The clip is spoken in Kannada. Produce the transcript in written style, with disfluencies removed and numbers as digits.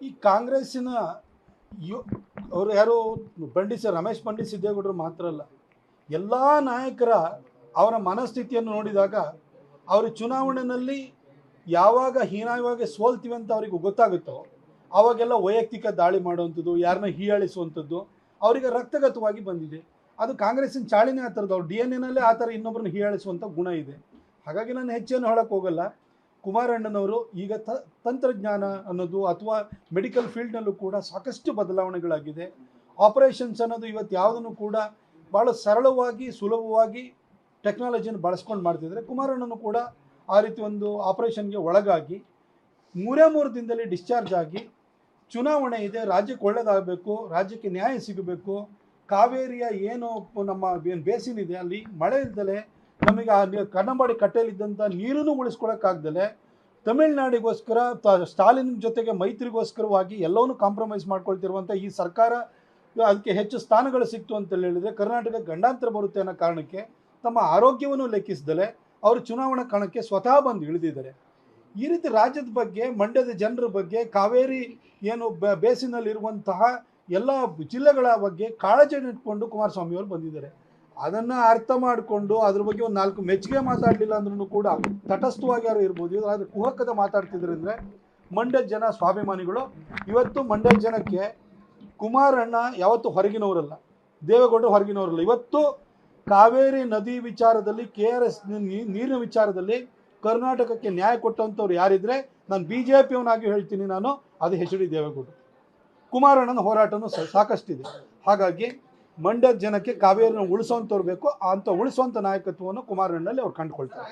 ಈ ಕಾಂಗ್ರೆಸ್ಸಿನ ಅವರು ಯಾರು ರಮೇಶ್ ಪಂಡಿತ್ ಸಿದ್ದೇಗೌಡರು ಮಾತ್ರ ಅಲ್ಲ, ಎಲ್ಲ ನಾಯಕರ ಅವರ ಮನಸ್ಥಿತಿಯನ್ನು ನೋಡಿದಾಗ ಅವರು ಚುನಾವಣೆಯಲ್ಲಿ ಯಾವಾಗ ಹೀನಾಯವಾಗಿ ಸೋಲ್ತೀವಿ ಅಂತ ಅವರಿಗೆ ಗೊತ್ತಾಗುತ್ತೋ ಆವಾಗೆಲ್ಲ ವೈಯಕ್ತಿಕ ದಾಳಿ ಮಾಡುವಂಥದ್ದು, ಯಾರನ್ನ ಹೀಯಾಳಿಸುವಂಥದ್ದು ಅವರಿಗೆ ರಕ್ತಗತವಾಗಿ ಬಂದಿದೆ. ಅದು ಕಾಂಗ್ರೆಸ್ಸಿನ ಚಾಳಿನೇ ಆ ಥರದ್ದು. ಅವ್ರು DNA-ನಲ್ಲೇ ಆ ಥರ ಇನ್ನೊಬ್ಬರನ್ನ ಹೀಯಾಳಿಸುವಂಥ ಗುಣ ಇದೆ. ಹಾಗಾಗಿ ನಾನು ಹೆಚ್ಚೇನು ಹೇಳೋಕ್ಕೆ ಹೋಗಲ್ಲ. ಕುಮಾರಣ್ಣನವರು ಈಗ ತಂತ್ರಜ್ಞಾನ ಅನ್ನೋದು ಅಥವಾ ಮೆಡಿಕಲ್ ಫೀಲ್ಡ್ನಲ್ಲೂ ಕೂಡ ಸಾಕಷ್ಟು ಬದಲಾವಣೆಗಳಾಗಿದೆ. ಆಪರೇಷನ್ಸ್ ಅನ್ನೋದು ಇವತ್ತು ಯಾವುದನ್ನು ಕೂಡ ಭಾಳ ಸರಳವಾಗಿ ಸುಲಭವಾಗಿ ಟೆಕ್ನಾಲಜಿಯನ್ನು ಬಳಸ್ಕೊಂಡು ಮಾಡ್ತಿದ್ದಾರೆ. ಕುಮಾರಣ್ಣನು ಕೂಡ ಆ ರೀತಿ ಒಂದು ಆಪರೇಷನ್ಗೆ ಒಳಗಾಗಿ 3 ದಿನದಲ್ಲಿ ಡಿಸ್ಚಾರ್ಜ್ ಆಗಿ, ಚುನಾವಣೆ ಇದೆ, ರಾಜ್ಯಕ್ಕೆ ಒಳ್ಳೆಯದಾಗಬೇಕು, ರಾಜ್ಯಕ್ಕೆ ನ್ಯಾಯ ಸಿಗಬೇಕು, ಕಾವೇರಿಯ ಏನು ನಮ್ಮ ಏನು ಬೇಸಿನ್ ಇದೆ ಅಲ್ಲಿ ಮಳೆ ಇಲ್ದಲೆ ನಮಗೆ ಆ ಕನ್ನಂಬಾಡಿ ಕಟ್ಟೆಯಲ್ಲಿದ್ದಂಥ ನೀರನ್ನು ಉಳಿಸ್ಕೊಳ್ಳೋಕ್ಕಾಗ್ದಲೆ ತಮಿಳ್ನಾಡಿಗೋಸ್ಕರ ಸ್ಟಾಲಿನ್ ಜೊತೆಗೆ ಮೈತ್ರಿಗೋಸ್ಕರವಾಗಿ ಎಲ್ಲವನ್ನೂ ಕಾಂಪ್ರಮೈಸ್ ಮಾಡ್ಕೊಳ್ತಿರುವಂಥ ಈ ಸರ್ಕಾರ ಅದಕ್ಕೆ ಹೆಚ್ಚು ಸ್ಥಾನಗಳು ಸಿಕ್ತು ಅಂತ ಹೇಳಿದರೆ ಕರ್ನಾಟಕ ಗಂಡಾಂತರ ಬರುತ್ತೆ ಅನ್ನೋ ಕಾರಣಕ್ಕೆ ತಮ್ಮ ಆರೋಗ್ಯವನ್ನು ಲೆಕ್ಕಿಸದಲೆ ಅವರು ಚುನಾವಣಾ ಕಣಕ್ಕೆ ಸ್ವತಃ ಬಂದು ಇಳಿದಿದ್ದಾರೆ. ಈ ರೀತಿ ರಾಜ್ಯದ ಬಗ್ಗೆ, ಮಂಡ್ಯದ ಜನರ ಬಗ್ಗೆ, ಕಾವೇರಿ ಏನು ಬೇಸಿನಲ್ಲಿರುವಂತಹ ಎಲ್ಲ ಜಿಲ್ಲೆಗಳ ಬಗ್ಗೆ ಕಾಳಜಿಯನ್ನು ಇಟ್ಕೊಂಡು ಕುಮಾರಸ್ವಾಮಿಯವರು ಬಂದಿದ್ದಾರೆ. ಅದನ್ನು ಅರ್ಥ ಮಾಡಿಕೊಂಡು ಅದ್ರ ಬಗ್ಗೆ ಒಂದು 4 ಮೆಚ್ಚುಗೆ ಮಾತಾಡಲಿಲ್ಲ ಅಂದ್ರೂ ಕೂಡ ತಟಸ್ಥವಾಗಿ ಯಾರು ಇರ್ಬೋದು. ಆದರೆ ಕುಹಕದ ಮಾತಾಡ್ತಿದ್ರೆ ಅಂದರೆ ಮಂಡ್ಯದ ಜನ ಸ್ವಾಭಿಮಾನಿಗಳು. ಇವತ್ತು ಮಂಡ್ಯದ ಜನಕ್ಕೆ ಕುಮಾರಣ್ಣ ಯಾವತ್ತೂ ಹೊರಗಿನವರಲ್ಲ, ದೇವೇಗೌಡರು ಹೊರಗಿನವರಲ್ಲ. ಇವತ್ತು ಕಾವೇರಿ ನದಿ ವಿಚಾರದಲ್ಲಿ, KRS ನೀರಿನ ವಿಚಾರದಲ್ಲಿ ಕರ್ನಾಟಕಕ್ಕೆ ನ್ಯಾಯ ಕೊಟ್ಟಂಥವ್ರು ಯಾರಿದ್ರೆ ನಾನು BJPಯವನಾಗಿ ಹೇಳ್ತೀನಿ, ನಾನು ಅದು HD ದೇವೇಗೌಡರು. ಕುಮಾರಣ್ಣನ ಹೋರಾಟನೂ ಸಾಕಷ್ಟಿದೆ. ಹಾಗಾಗಿ ಮಂಡ್ಯದ ಜನಕ್ಕೆ ಕಾವೇರಿನ ಉಳಿಸೋಂಥವ್ರು ಬೇಕು. ಅಂಥ ಉಳಿಸುವಂಥ ನಾಯಕತ್ವವನ್ನು ಕುಮಾರಣ್ಣನಲ್ಲಿ ಅವ್ರು ಕಂಡುಕೊಳ್ತಾರೆ.